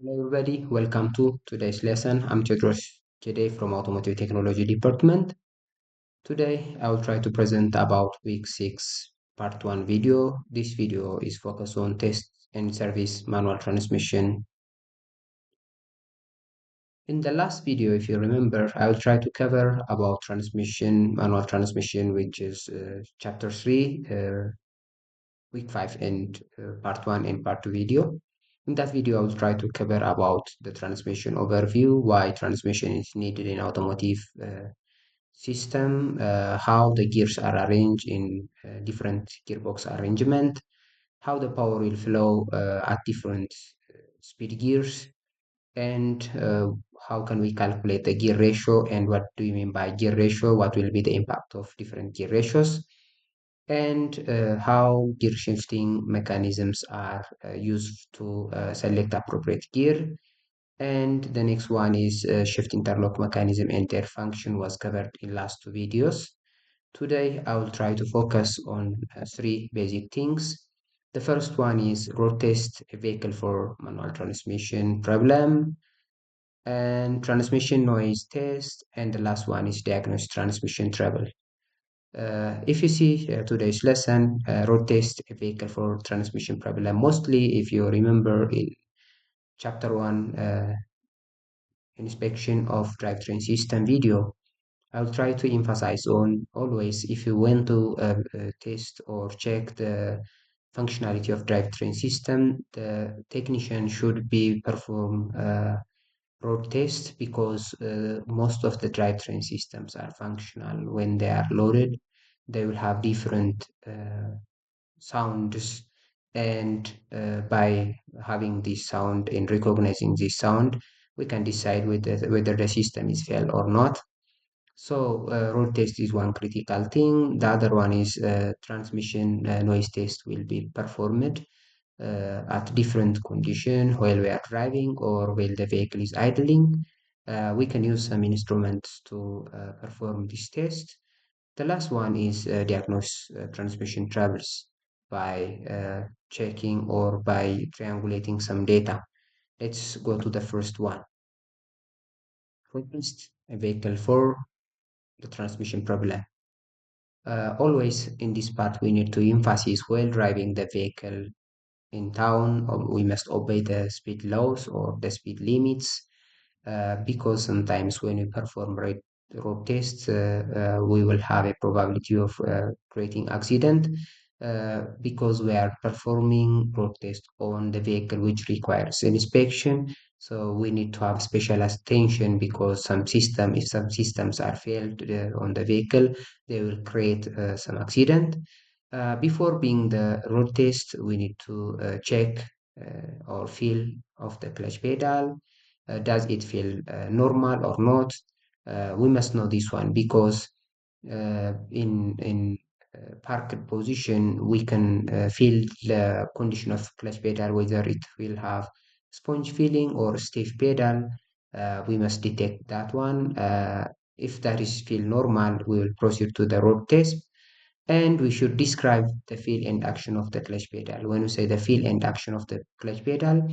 Hello everybody, welcome to today's lesson. I'm Tedros today from Automotive Technology Department. Today I will try to present about week 6 part 1 video. This video is focused on test and service manual transmission. In the last video, if you remember, I will try to cover about manual transmission, which is chapter 3, week 5 and part 1 and part 2 video. In that video, I will try to cover about the transmission overview, why transmission is needed in automotive system, how the gears are arranged in different gearbox arrangement, how the power will flow at different speed gears, and how can we calculate the gear ratio and what do you mean by gear ratio, what will be the impact of different gear ratios, and how gear shifting mechanisms are used to select appropriate gear. And the next one is shift interlock mechanism and their function was covered in last two videos. Today I will try to focus on three basic things. The first one is road test a vehicle for manual transmission problem, and transmission noise test, and the last one is diagnose transmission trouble. If you see today's lesson, road test a vehicle for transmission problem. Mostly, if you remember in chapter 1, inspection of drivetrain system video, I'll try to emphasize on always if you want to test or check the functionality of drivetrain system, the technician should be perform road test because most of the drivetrain systems are functional when they are loaded. They will have different sounds, and by having this sound and recognizing this sound, we can decide whether the system is failed or not. So road test is one critical thing. The other one is transmission noise test will be performed at different condition while we are driving or while the vehicle is idling. We can use some instruments to perform this test. The last one is diagnose transmission troubles by checking or by triangulating some data. Let's go to the first one. Request a vehicle for the transmission problem. Always in this part, we need to emphasize while driving the vehicle in town, we must obey the speed laws or the speed limits, because sometimes when we perform road tests, we will have a probability of creating accident because we are performing road test on the vehicle which requires an inspection. So we need to have special attention because if some systems are failed on the vehicle, they will create some accident. Before being the road test, we need to check or feel of the clutch pedal. Does it feel normal or not? We must know this one because in parked position we can feel the condition of clutch pedal, whether it will have sponge feeling or stiff pedal. We must detect that one. If that is feel normal, we will proceed to the road test, and we should describe the feel and action of the clutch pedal. When we say the feel and action of the clutch pedal,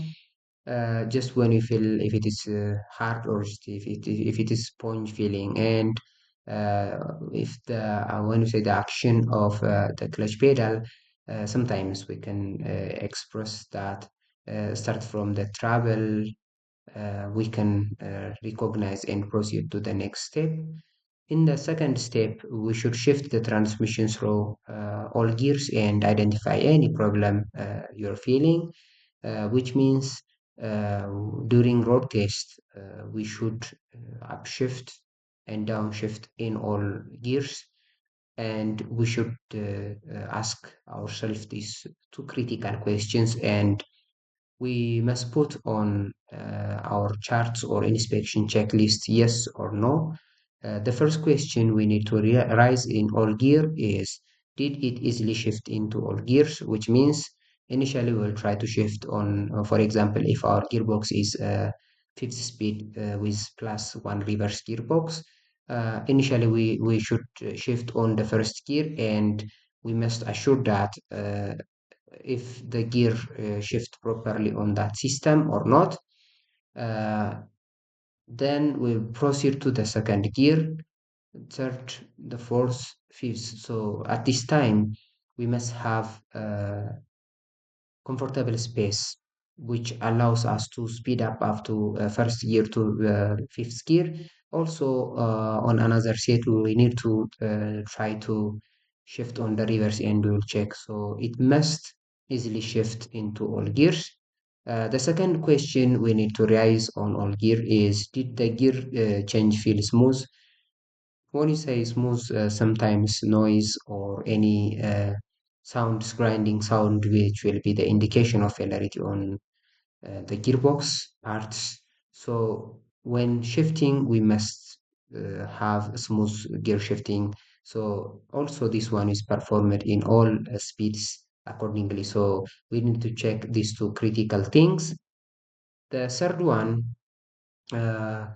just when you feel if it is hard or stiff, if it is sponge feeling, and if the when we say the action of the clutch pedal, sometimes we can express that start from the travel, we can recognize and proceed to the next step. In the second step, we should shift the transmission through all gears and identify any problem you're feeling, which means uh, during road test, we should upshift and downshift in all gears, and we should ask ourselves these two critical questions, and we must put on our charts or inspection checklist yes or no. The first question we need to raise in all gear is, did it easily shift into all gears? Which means initially we'll try to shift on, for example, if our gearbox is fifth speed with plus one reverse gearbox, initially we should shift on the first gear, and we must assure that if the gear shift properly on that system or not. Uh, then we'll proceed to the second gear, third, the fourth, fifth. So at this time, we must have comfortable space, which allows us to speed up to first gear to fifth gear. Also, on another set, we need to try to shift on the reverse end. We will check. So it must easily shift into all gears. The second question we need to raise on all gear is, did the gear change feel smooth? When you say smooth, sometimes noise or any sounds, grinding sound, which will be the indication of failure on the gearbox parts. So when shifting, we must have smooth gear shifting. So also this one is performed in all speeds accordingly. So we need to check these two critical things. The third one, uh,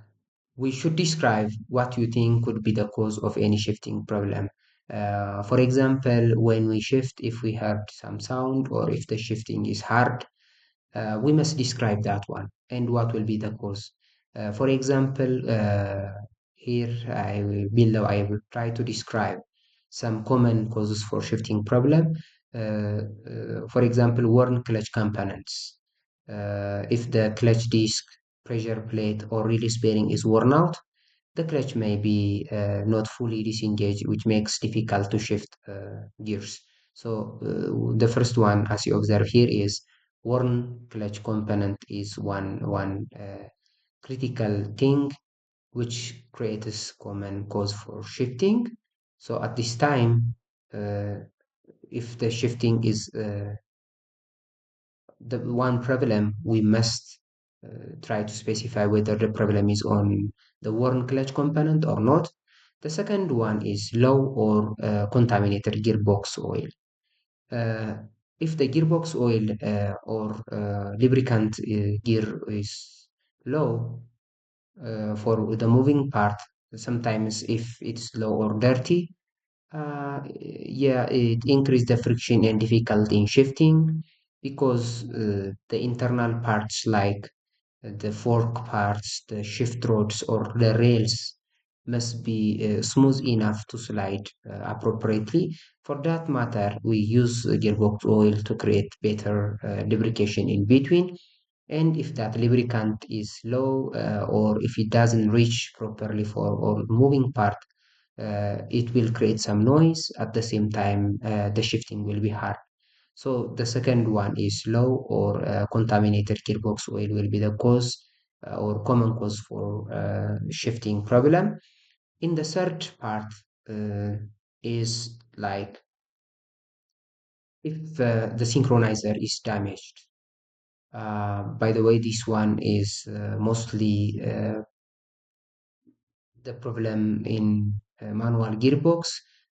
we should describe what you think could be the cause of any shifting problem. For example, when we shift, if we heard some sound or if the shifting is hard, we must describe that one and what will be the cause. For example, here below I will try to describe some common causes for shifting problem. For example, worn clutch components. If the clutch disc, pressure plate, or release bearing is worn out, the clutch may be not fully disengaged, which makes difficult to shift gears. So the first one, as you observe here, is worn clutch component is one critical thing which creates common cause for shifting. So at this time, uh, if the shifting is the one problem, we must try to specify whether the problem is on the worn clutch component or not. The second one is low or contaminated gearbox oil. Uh, if the gearbox oil or lubricant gear is low for the moving part, sometimes if it's low or dirty, yeah, it increased the friction and difficulty in shifting because the internal parts like the fork parts, the shift rods, or the rails must be smooth enough to slide appropriately. For that matter, we use gearbox oil to create better lubrication in between. And if that lubricant is low or if it doesn't reach properly for all moving part, it will create some noise. At the same time, the shifting will be hard. So the second one is low or contaminated gearbox oil will be the cause or common cause for shifting problem. In the third part is like if the synchronizer is damaged. By the way, this one is mostly the problem in manual gearbox.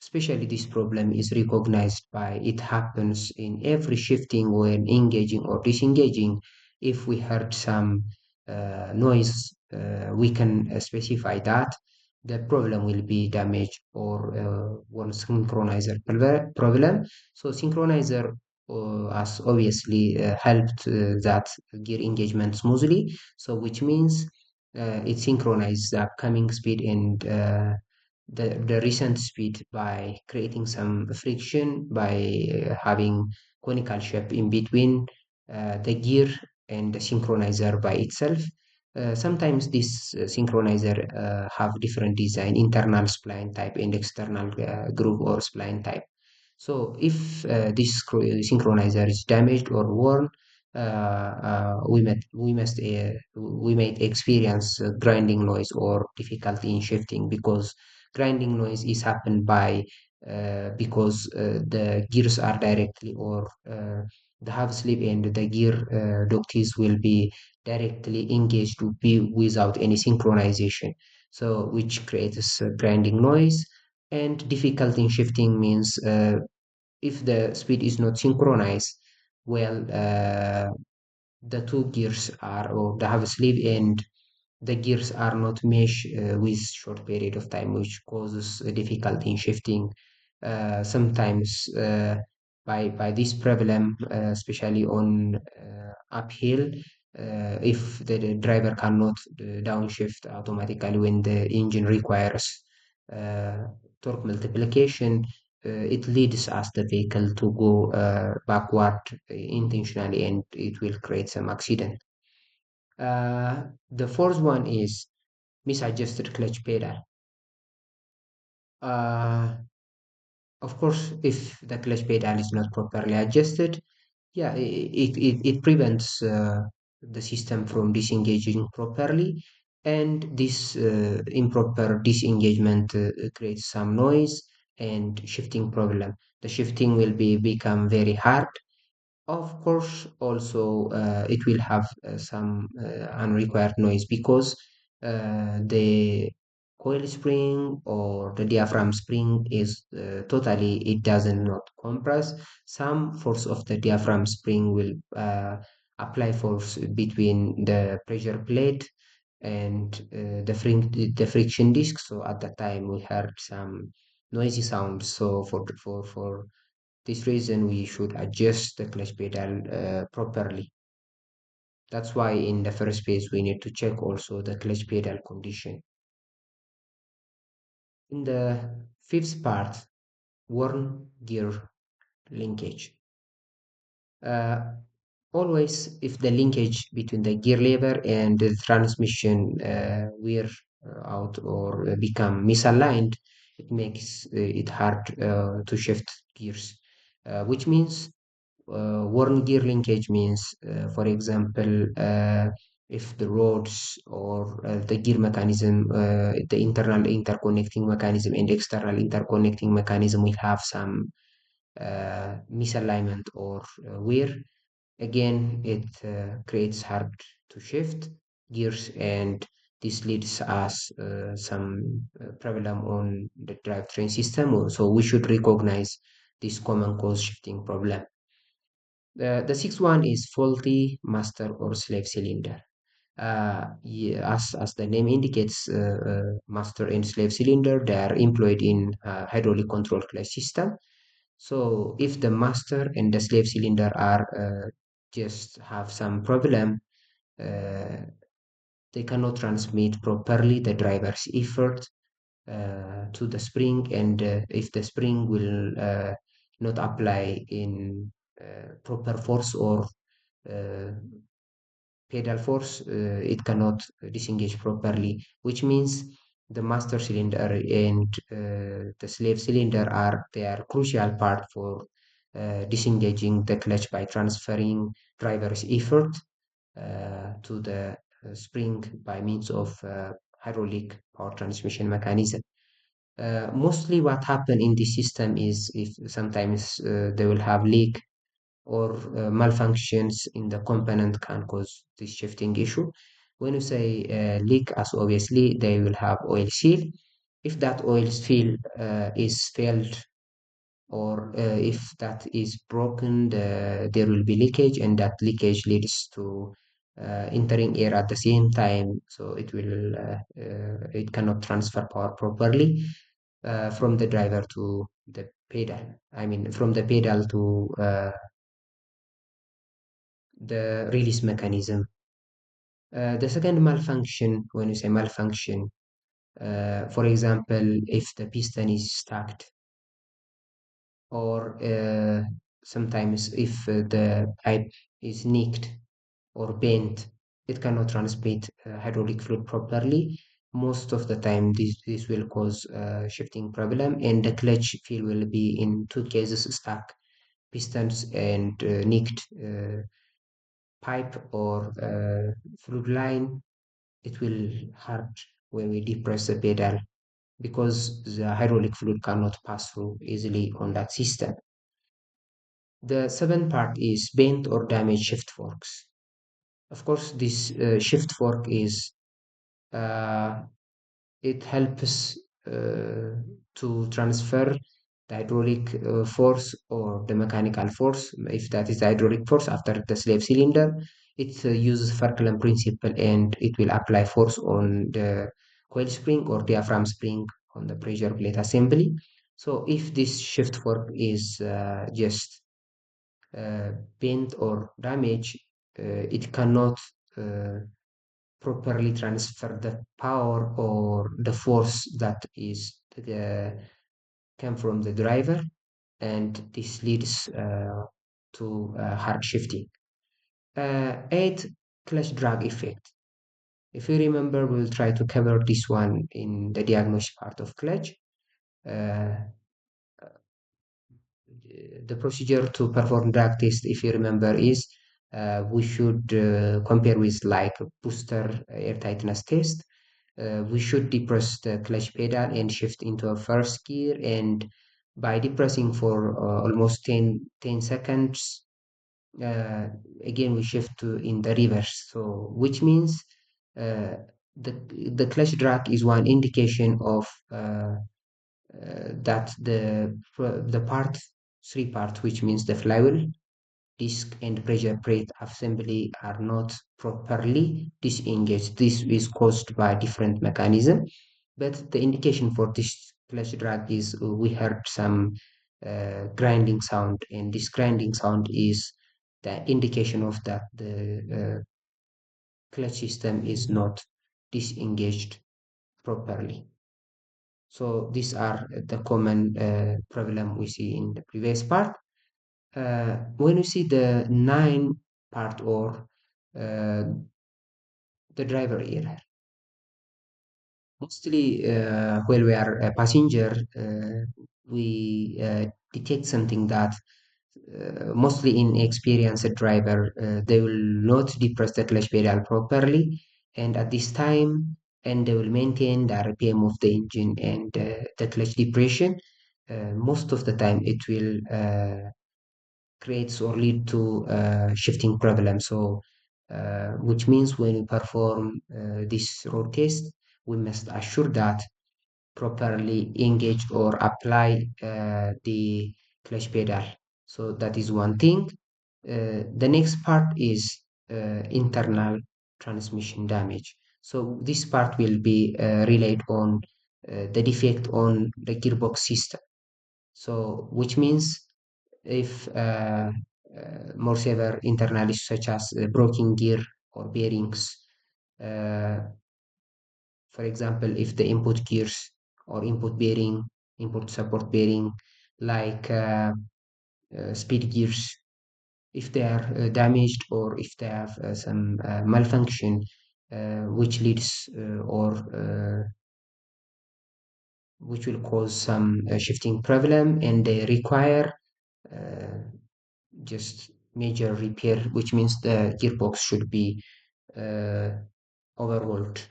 Especially this problem is recognized by it happens in every shifting when engaging or disengaging. If we heard some noise, we can specify that the problem will be damaged or one synchronizer problem. So synchronizer has obviously helped that gear engagement smoothly. So which means it synchronizes the upcoming speed and the recent speed by creating some friction by having conical shape in between the gear and the synchronizer by itself. Sometimes this synchronizer have different design, internal spline type and external groove or spline type. So if this synchronizer is damaged or worn, we might experience grinding noise or difficulty in shifting because grinding noise is happened by because the gears are directly or the half slip and the gear ducties will be directly engaged to be without any synchronization. So which creates grinding noise and difficulty in shifting means if the speed is not synchronized well, the two gears are or the have sleeve and the gears are not mesh with short period of time, which causes a difficulty in shifting. Sometimes by this problem, especially on uphill, if the driver cannot downshift automatically when the engine requires uh, torque multiplication, it leads us the vehicle to go backward intentionally, and it will create some accident. The fourth one is misadjusted clutch pedal. Uh, of course, if the clutch pedal is not properly adjusted, yeah, it prevents the system from disengaging properly, and this improper disengagement creates some noise and shifting problem. The shifting will become very hard. Of course, also it will have some unrequired noise because the coil spring or the diaphragm spring is totally, it does not compress. Some force of the diaphragm spring will apply force between the pressure plate and the friction disc. So at that time we heard some noisy sounds. So for this reason, we should adjust the clutch pedal properly. That's why in the first place, we need to check also the clutch pedal condition. In the fifth part, worn gear linkage. Uh, Always, if the linkage between the gear lever and the transmission wear out or become misaligned, it makes it hard to shift gears, which means worn gear linkage means, for example, if the rods or the gear mechanism, the internal interconnecting mechanism and external interconnecting mechanism will have some misalignment or wear, again, it creates hard to shift gears, and this leads us some problem on the drivetrain system. So we should recognize this common cause shifting problem. The sixth one is faulty master or slave cylinder. Yeah, as the name indicates, master and slave cylinder, they are employed in hydraulic control clutch system. So if the master and the slave cylinder are just have some problem, uh, they cannot transmit properly the driver's effort to the spring, and if the spring will not apply in proper force or uh, pedal force, it cannot disengage properly, which means the master cylinder and the slave cylinder are, they are crucial part for disengaging the clutch by transferring driver's effort to the spring by means of hydraulic power transmission mechanism. Mostly what happen in this system is if sometimes they will have leak or malfunctions in the component can cause this shifting issue. When you say leak, as obviously they will have oil seal. If that oil seal is failed, or if that is broken, there will be leakage, and that leakage leads to entering air at the same time, so it cannot transfer power properly from the driver to the pedal. I mean, from the pedal to the release mechanism. The second malfunction, when you say malfunction, for example, if the piston is stuck, or sometimes if the pipe is nicked or bent, it cannot transmit hydraulic fluid properly. Most of the time, this will cause shifting problem, and the clutch field will be in two cases stuck: pistons and nicked pipe or fluid line. It will hurt when we depress the pedal because the hydraulic fluid cannot pass through easily on that system. The seventh part is bent or damaged shift forks. Of course, this shift fork is uh, it helps to transfer the hydraulic force or the mechanical force. If that is the hydraulic force after the slave cylinder, it uses Ferkland principle, and it will apply force on the coil spring or diaphragm spring on the pressure plate assembly. So if this shift fork is just uh, bent or damaged, it cannot properly transfer the power or the force that is come from the driver, and this leads to hard shifting. Eighth, clutch drag effect. If you remember, we'll try to cover this one in the diagnosis part of clutch. Uh, the procedure to perform drag test, if you remember, is we should compare with like booster air tightness test. We should depress the clutch pedal and shift into a first gear, and by depressing for almost 10 seconds, uh, again we shift to in the reverse, so which means uh, the the clutch drag is one indication of that the part three part, which means the flywheel, disc, and pressure plate assembly are not properly disengaged. This is caused by different mechanism, but the indication for this clutch drag is we heard some grinding sound, and this grinding sound is the indication of that the clutch system is not disengaged properly. So these are the common problem we see in the previous part. When you see the nine part, or uh, the driver error, mostly when we are a passenger, we detect something that mostly in experienced driver, they will not depress the clutch pedal properly, and at this time, and they will maintain the RPM of the engine and the clutch depression. Most of the time, it will creates or lead to shifting problem. So, which means when we perform this road test, we must assure that properly engage or apply the clutch pedal. So that is one thing. The next part is internal transmission damage. So this part will be relayed on the defect on the gearbox system. So which means if more severe internal issues such as broken gear or bearings, uh, for example, if the input gears or input bearing, input support bearing, like speed gears, if they are damaged or if they have some malfunction, which leads or which will cause some shifting problem, and they require uh, just major repair, which means the gearbox should be uh, overhauled.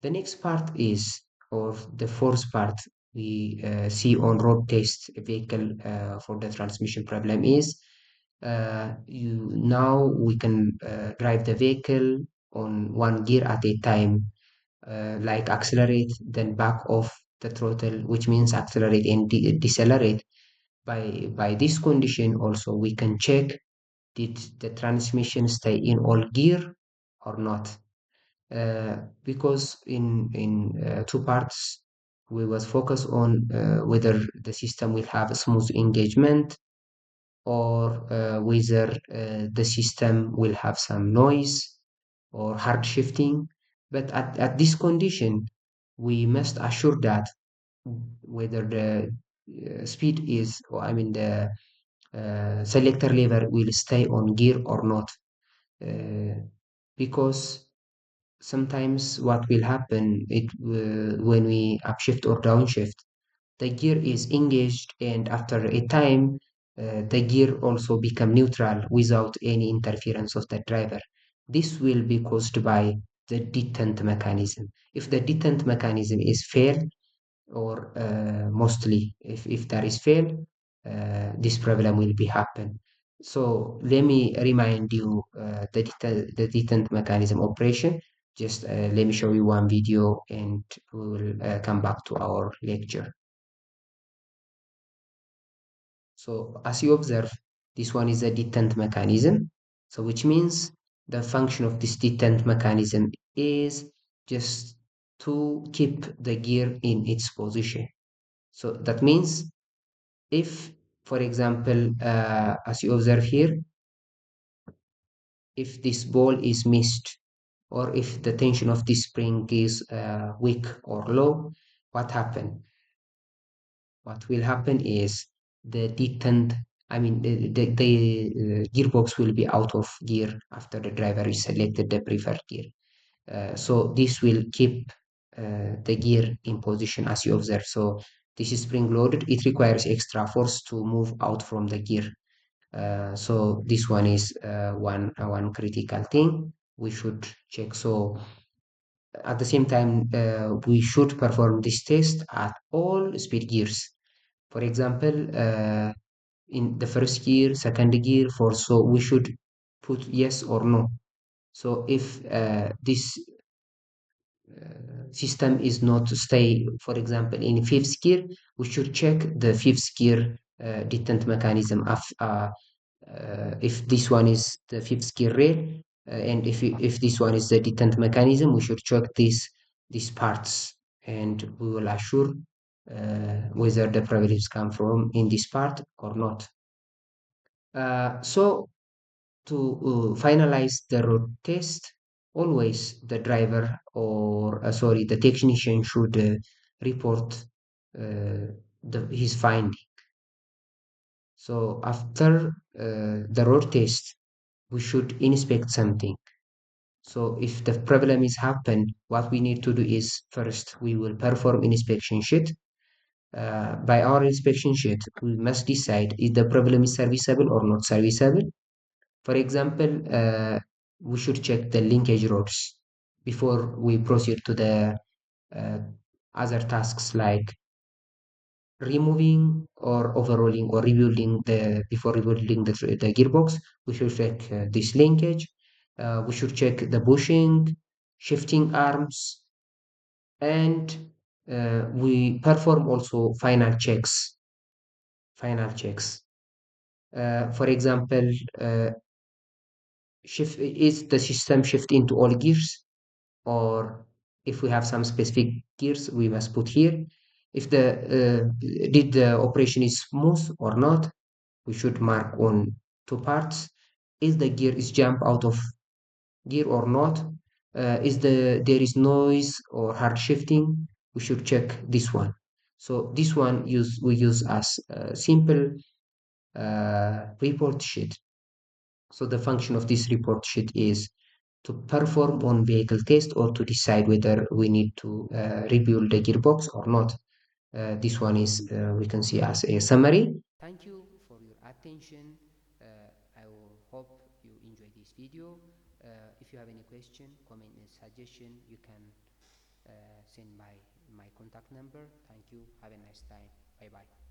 The next part is, or the fourth part we see on road test vehicle for the transmission problem is, now we can drive the vehicle on one gear at a time, like accelerate, then back off the throttle, which means accelerate and decelerate. By this condition, also we can check did the transmission stay in all gear or not. Because in two parts we was focus on whether the system will have a smooth engagement, or whether the system will have some noise or hard shifting. But at this condition, we must assure that whether the speed is, or I mean the selector lever will stay on gear or not. Uh, because sometimes what will happen when we upshift or downshift, the gear is engaged, and after a time the gear also become neutral without any interference of the driver. This will be caused by the detent mechanism. If the detent mechanism is failed, or mostly if there is fail, this problem will be happen. So let me remind you the detent mechanism operation. Just let me show you one video, and we will come back to our lecture. So as you observe, this one is a detent mechanism. So which means the function of this detent mechanism is just to keep the gear in its position. So that means if, for example, as you observe here, if this ball is missed, or if the tension of this spring is weak or low, what happen? What will happen is the detent, I mean, the gearbox will be out of gear after the driver is selected the preferred gear. So this will keep the gear in position as you observe. So this is spring loaded. It requires extra force to move out from the gear. So this one is one critical thing we should check. So at the same time, we should perform this test at all speed gears. For example, in the first gear, second gear, fourth. So we should put yes or no. So if this system is not to stay, for example, in fifth gear, we should check the fifth gear detent mechanism of if this one is the fifth gear rail, and if this one is the detent mechanism, we should check these parts, and we will assure whether the problems come from in this part or not. So to finalize the road test, always the driver or sorry, the technician should report his finding. So after the road test, we should inspect something. So if the problem is happened, what we need to do is first we will perform inspection sheet. By our inspection sheet, we must decide if the problem is serviceable or not serviceable. For example, we should check the linkage rods before we proceed to the uh, other tasks like removing or overhauling or rebuilding before rebuilding the gearbox. We should check this linkage. We should check the bushing, shifting arms, and we perform also final checks. For example, shift is the system shift into all gears, or if we have some specific gears we must put here. If the did the operation is smooth or not, we should mark on two parts. Is the gear is jump out of gear or not? Is there is noise or hard shifting? We should check this one. So this one we use as a simple report sheet. So the function of this report sheet is to perform on vehicle test or to decide whether we need to rebuild the gearbox or not. This one is we can see as a summary. Thank you for your attention. I will hope you enjoy this video. If you have any question, comment, and suggestion, you can send my contact number. Thank you. Have a nice time. Bye bye.